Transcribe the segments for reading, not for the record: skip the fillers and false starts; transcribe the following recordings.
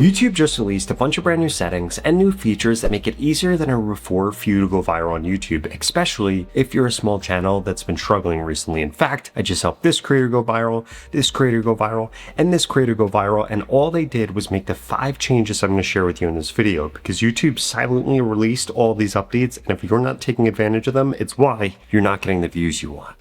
YouTube just released a bunch of brand new settings and new features that make it easier than ever before for you to go viral on YouTube, especially if you're a small channel that's been struggling recently. In fact, I just helped this creator go viral, this creator go viral, and this creator go viral, and all they did was make the 5 changes I'm going to share with you in this video, because YouTube silently released all these updates, and if you're not taking advantage of them, it's why you're not getting the views you want.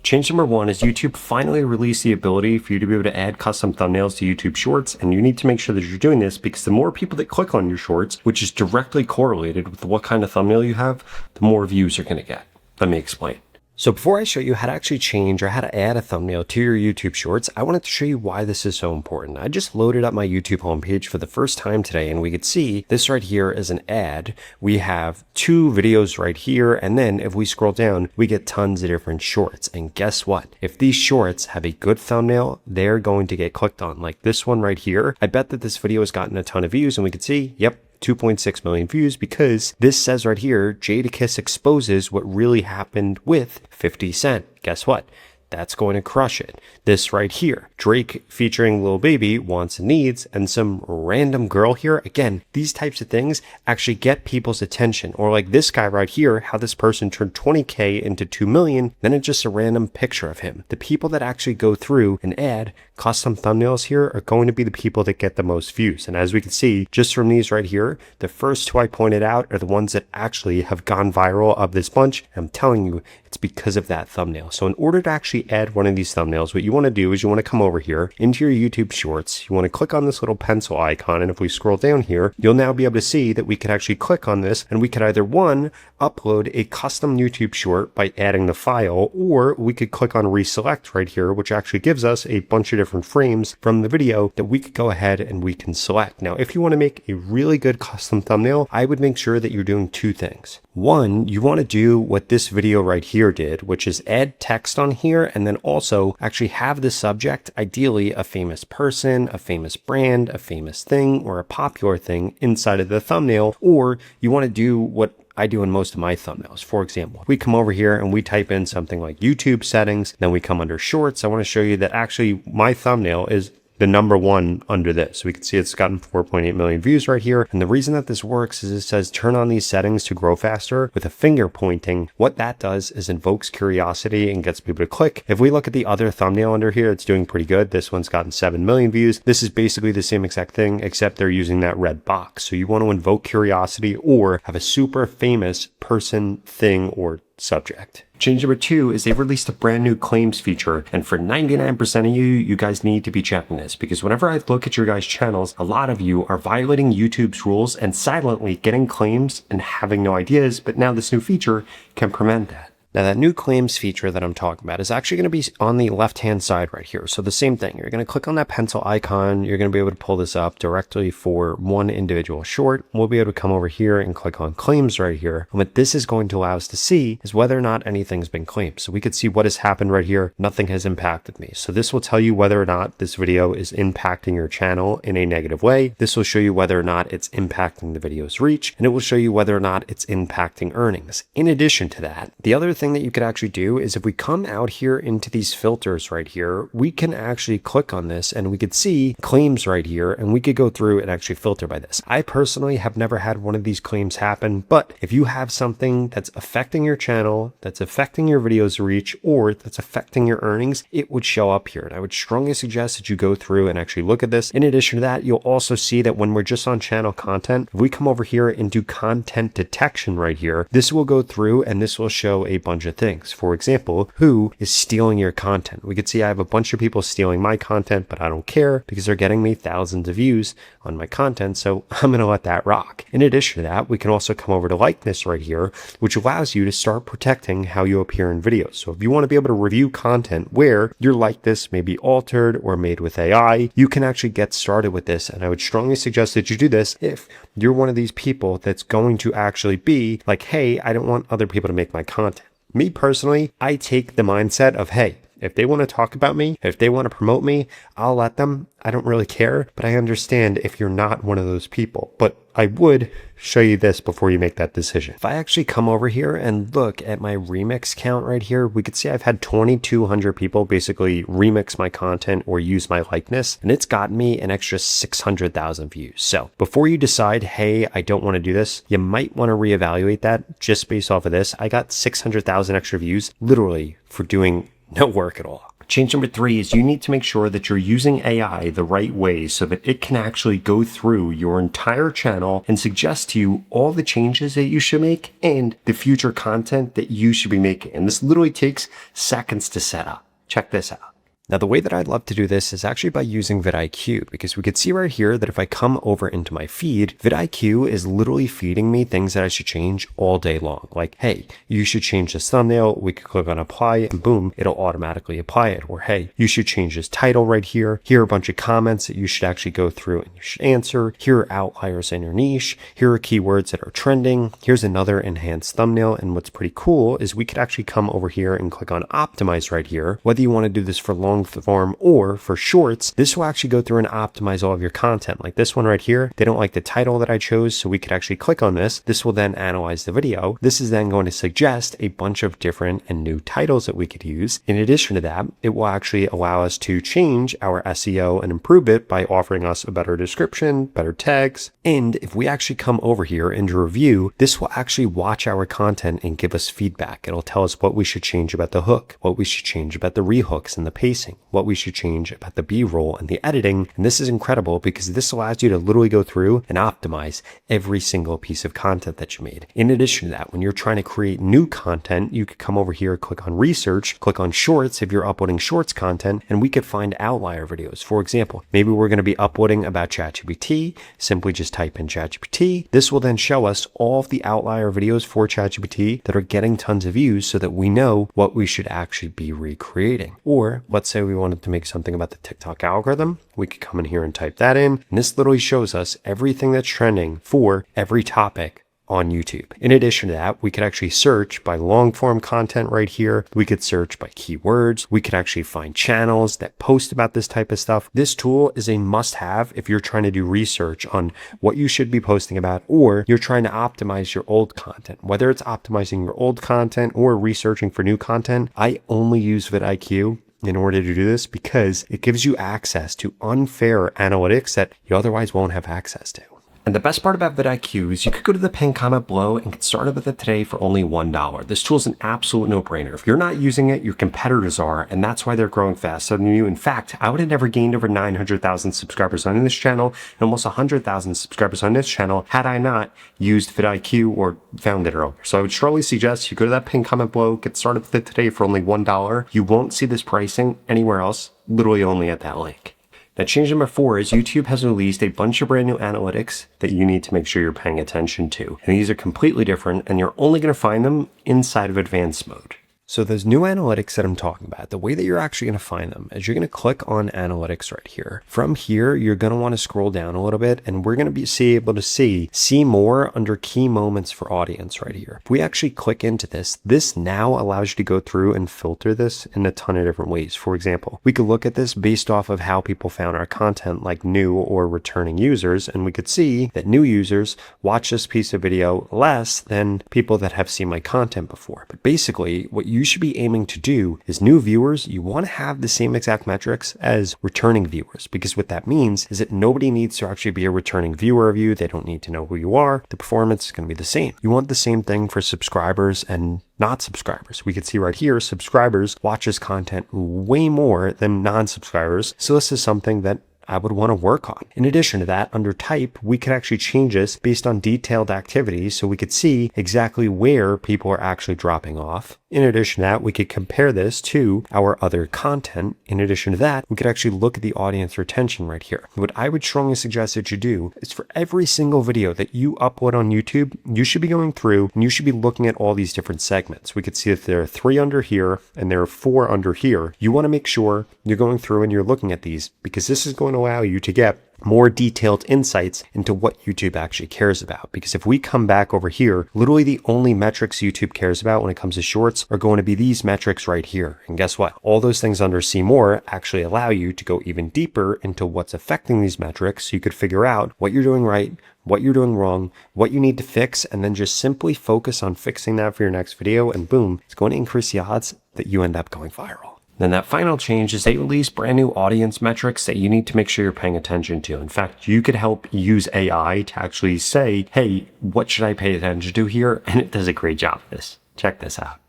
Change number 1 is YouTube finally released the ability for you to be able to add custom thumbnails to YouTube Shorts, and you need to make sure that you're doing this because the more people that click on your Shorts, which is directly correlated with what kind of thumbnail you have, the more views you're going to get. Let me explain. So before I show you how to actually change or how to add a thumbnail to your YouTube Shorts, I wanted to show you why this is so important. I just loaded up my YouTube homepage for the first time today, and we could see this right here is an ad. We have 2 videos right here, and then if we scroll down, we get tons of different shorts. And guess what? If these shorts have a good thumbnail, they're going to get clicked on. Like this one right here. I bet that this video has gotten a ton of views, and we could see, yep, 2.6 million views, because this says right here, Jadakiss exposes what really happened with 50 Cent. Guess what? That's going to crush it. This right here, Drake featuring Lil Baby, Wants and Needs, and some random girl here. Again, these types of things actually get people's attention. Or like this guy right here, how this person turned 20K into 2 million, then it's just a random picture of him. The people that actually go through and add custom thumbnails here are going to be the people that get the most views. And as we can see, just from these right here, the first 2 I pointed out are the ones that actually have gone viral of this bunch. I'm telling you, it's because of that thumbnail. So in order to actually add one of these thumbnails, what you want to do is you want to come over here into your YouTube Shorts. You want to click on this little pencil icon, and if we scroll down here, you'll now be able to see that we could actually click on this, and we could either upload a custom YouTube short by adding the file, or we could click on reselect right here, which actually gives us a bunch of different frames from the video that we could go ahead and we can select. Now, if you want to make a really good custom thumbnail, I would make sure that you're doing 2 things. 1, you want to do what this video right here did, which is add text on here, and then also actually have the subject, ideally a famous person, a famous brand, a famous thing, or a popular thing inside of the thumbnail. Or you want to do what I do in most of my thumbnails. For example, we come over here and we type in something like YouTube settings, then we come under shorts. I want to show you that actually my thumbnail is the number 1 under this. We can see it's gotten 4.8 million views right here. And the reason that this works is it says turn on these settings to grow faster with a finger pointing. What that does is invokes curiosity and gets people to click. If we look at the other thumbnail under here, it's doing pretty good. This one's gotten 7 million views. This is basically the same exact thing, except they're using that red box. So you want to invoke curiosity or have a super famous person, thing, or subject. Change number 2 is they've released a brand new claims feature, and for 99% of you guys need to be checking this, because whenever I look at your guys' channels, a lot of you are violating YouTube's rules and silently getting claims and having no ideas, but now this new feature can prevent that. Now that new claims feature that I'm talking about is actually going to be on the left-hand side right here. So the same thing, you're going to click on that pencil icon. You're going to be able to pull this up directly for one individual short. We'll be able to come over here and click on claims right here. And what this is going to allow us to see is whether or not anything's been claimed. So we could see what has happened right here. Nothing has impacted me. So this will tell you whether or not this video is impacting your channel in a negative way. This will show you whether or not it's impacting the video's reach, and it will show you whether or not it's impacting earnings. In addition to that, the other thing that you could actually do is if we come out here into these filters right here, we can actually click on this and we could see claims right here, and we could go through and actually filter by this. I personally have never had one of these claims happen, but if you have something that's affecting your channel, that's affecting your video's reach, or that's affecting your earnings, it would show up here. And I would strongly suggest that you go through and actually look at this. In addition to that, you'll also see that when we're just on channel content, if we come over here and do content detection right here, this will go through and this will show a bunch of things. For example, who is stealing your content? We could see I have a bunch of people stealing my content, but I don't care because they're getting me thousands of views on my content, so I'm going to let that rock. In addition to that, we can also come over to likeness right here, which allows you to start protecting how you appear in videos. So if you want to be able to review content where your likeness may be altered or made with AI, you can actually get started with this, and I would strongly suggest that you do this if you're one of these people that's going to actually be like, hey, I don't want other people to make my content. Me personally, I take the mindset of, hey, If they want to talk about me, if they want to promote me, I'll let them. I don't really care, but I understand if you're not one of those people. But I would show you this before you make that decision. If I actually come over here and look at my remix count right here, we could see I've had 2,200 people basically remix my content or use my likeness, and it's gotten me an extra 600,000 views. So before you decide, hey, I don't want to do this, you might want to reevaluate that just based off of this. I got 600,000 extra views literally for doing no work at all. Change number 3 is you need to make sure that you're using AI the right way so that it can actually go through your entire channel and suggest to you all the changes that you should make and the future content that you should be making. And this literally takes seconds to set up. Check this out. Now, the way that I'd love to do this is actually by using vidIQ, because we could see right here that if I come over into my feed, vidIQ is literally feeding me things that I should change all day long. Like, hey, you should change this thumbnail. We could click on apply and boom, it'll automatically apply it. Or, hey, you should change this title right here. Here are a bunch of comments that you should actually go through and you should answer. Here are outliers in your niche. Here are keywords that are trending. Here's another enhanced thumbnail. And what's pretty cool is we could actually come over here and click on optimize right here. Whether you want to do this for long form or for shorts, this will actually go through and optimize all of your content. Like this one right here, they don't like the title that I chose, so we could actually click on this. This will then analyze the video. This is then going to suggest a bunch of different and new titles that we could use. In addition to that, it will actually allow us to change our SEO and improve it by offering us a better description, better tags. And if we actually come over here and review, this will actually watch our content and give us feedback. It'll tell us what we should change about the hook, what we should change about the rehooks and the pacing, what we should change about the B-roll and the editing. And this is incredible because this allows you to literally go through and optimize every single piece of content that you made. In addition to that, when you're trying to create new content, you could come over here, click on research, click on shorts if you're uploading shorts content, and we could find outlier videos. For example, maybe we're going to be uploading about ChatGPT. Simply just type in ChatGPT. This will then show us all of the outlier videos for ChatGPT that are getting tons of views so that we know what we should actually be recreating. Or let's say we wanted to make something about the TikTok algorithm. We could come in here and type that in. And this literally shows us everything that's trending for every topic on YouTube. In addition to that, we could actually search by long form content right here. We could search by keywords. We could actually find channels that post about this type of stuff. This tool is a must have if you're trying to do research on what you should be posting about, or you're trying to optimize your old content, whether it's optimizing your old content or researching for new content. I only use vidIQ in order to do this because it gives you access to unfair analytics that you otherwise won't have access to. And the best part about vidIQ is you could go to the pinned comment below and get started with it today for only $1. This tool is an absolute no-brainer. If you're not using it, your competitors are, and that's why they're growing faster than you. In fact, I would have never gained over 900,000 subscribers on this channel and almost 100,000 subscribers on this channel had I not used vidIQ or found it earlier. So I would strongly suggest you go to that pinned comment below, get started with it today for only $1. You won't see this pricing anywhere else, literally only at that link. Now, change number 4 is YouTube has released a bunch of brand new analytics that you need to make sure you're paying attention to. And these are completely different, and you're only going to find them inside of advanced mode. So those new analytics that I'm talking about, the way that you're actually going to find them is you're going to click on analytics right here. From here, you're going to want to scroll down a little bit, and we're going to be able to see more under key moments for audience right here. If we actually click into this, this now allows you to go through and filter this in a ton of different ways. For example, we could look at this based off of how people found our content, like new or returning users, and we could see that new users watch this piece of video less than people that have seen my content before. But basically, what you should be aiming to do is new viewers, you want to have the same exact metrics as returning viewers, because what that means is that nobody needs to actually be a returning viewer of you. They don't need to know who you are. The performance is going to be the same. You want the same thing for subscribers and not subscribers. We can see right here, subscribers watch this content way more than non-subscribers. So this is something that I would want to work on. In addition to that, under type, we could actually change this based on detailed activities so we could see exactly where people are actually dropping off. In addition to that, we could compare this to our other content. In addition to that, we could actually look at the audience retention right here. What I would strongly suggest that you do is for every single video that you upload on YouTube, you should be going through and you should be looking at all these different segments. We could see that there are 3 under here and there are 4 under here. You want to make sure you're going through and you're looking at these because this is going to allow you to get more detailed insights into what YouTube actually cares about. Because if we come back over here, literally the only metrics YouTube cares about when it comes to shorts are going to be these metrics right here. And guess what? All those things under see more actually allow you to go even deeper into what's affecting these metrics, so you could figure out what you're doing right, what you're doing wrong, what you need to fix, and then just simply focus on fixing that for your next video, and boom, it's going to increase the odds that you end up going viral. Then that final change is they release brand new audience metrics that you need to make sure you're paying attention to. In fact, you could help use AI to actually say, hey, what should I pay attention to here? And it does a great job of this. Check this out.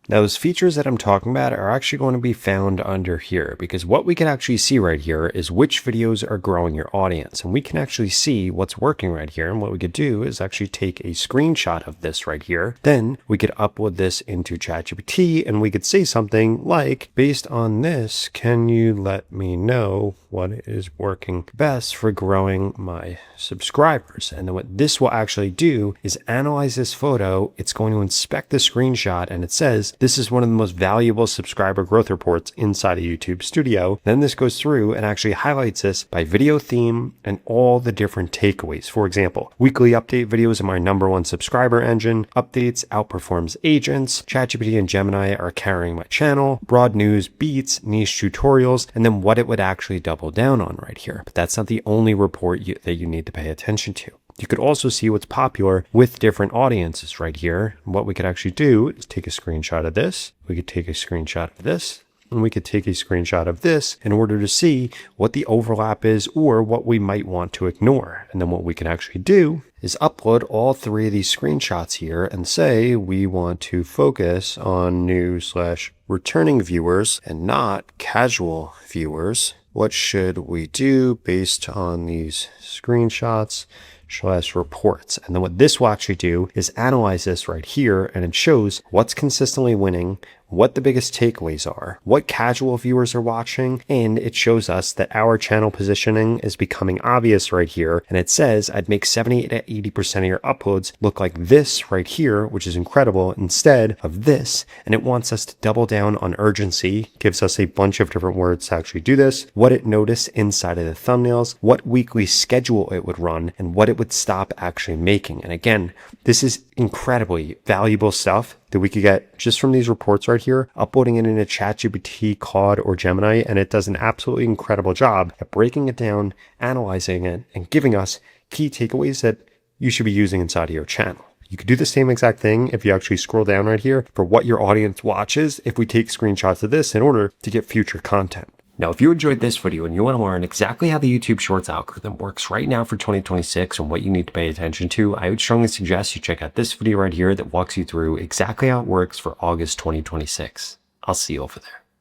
Now, those features that I'm talking about are actually going to be found under here, because what we can actually see right here is which videos are growing your audience. And we can actually see what's working right here. And what we could do is actually take a screenshot of this right here. Then we could upload this into ChatGPT, and we could say something like, based on this, can you let me know what is working best for growing my subscribers? And then what this will actually do is analyze this photo. It's going to inspect the screenshot, and it says, this is one of the most valuable subscriber growth reports inside of YouTube Studio. Then this goes through and actually highlights this by video theme and all the different takeaways. For example, weekly update videos are my #1 subscriber engine. Updates outperforms agents. ChatGPT and Gemini are carrying my channel. Broad news, beats, niche tutorials, and then what it would actually double down on right here. But that's not the only report that you need to pay attention to. You could also see what's popular with different audiences right here. What we could actually do is take a screenshot of this. We could take a screenshot of this. And we could take a screenshot of this in order to see what the overlap is or what we might want to ignore. And then what we can actually do is upload all 3 of these screenshots here and say we want to focus on new/returning viewers and not casual viewers. What should we do based on these screenshots? /reports. And then what this will actually do is analyze this right here, and it shows what's consistently winning, what the biggest takeaways are, what casual viewers are watching, and it shows us that our channel positioning is becoming obvious right here. And it says I'd make 70 to 80% of your uploads look like this right here, which is incredible, instead of this. And it wants us to double down on urgency, gives us a bunch of different words to actually do this, what it noticed inside of the thumbnails, what weekly schedule it would run, and what it would stop actually making. And again, this is incredibly valuable stuff that we could get just from these reports right here, uploading it into ChatGPT, Claude, or Gemini, and it does an absolutely incredible job at breaking it down, analyzing it, and giving us key takeaways that you should be using inside of your channel. You could do the same exact thing if you actually scroll down right here for what your audience watches if we take screenshots of this in order to get future content. Now, if you enjoyed this video and you want to learn exactly how the YouTube Shorts algorithm works right now for 2026 and what you need to pay attention to, I would strongly suggest you check out this video right here that walks you through exactly how it works for August 2026. I'll see you over there.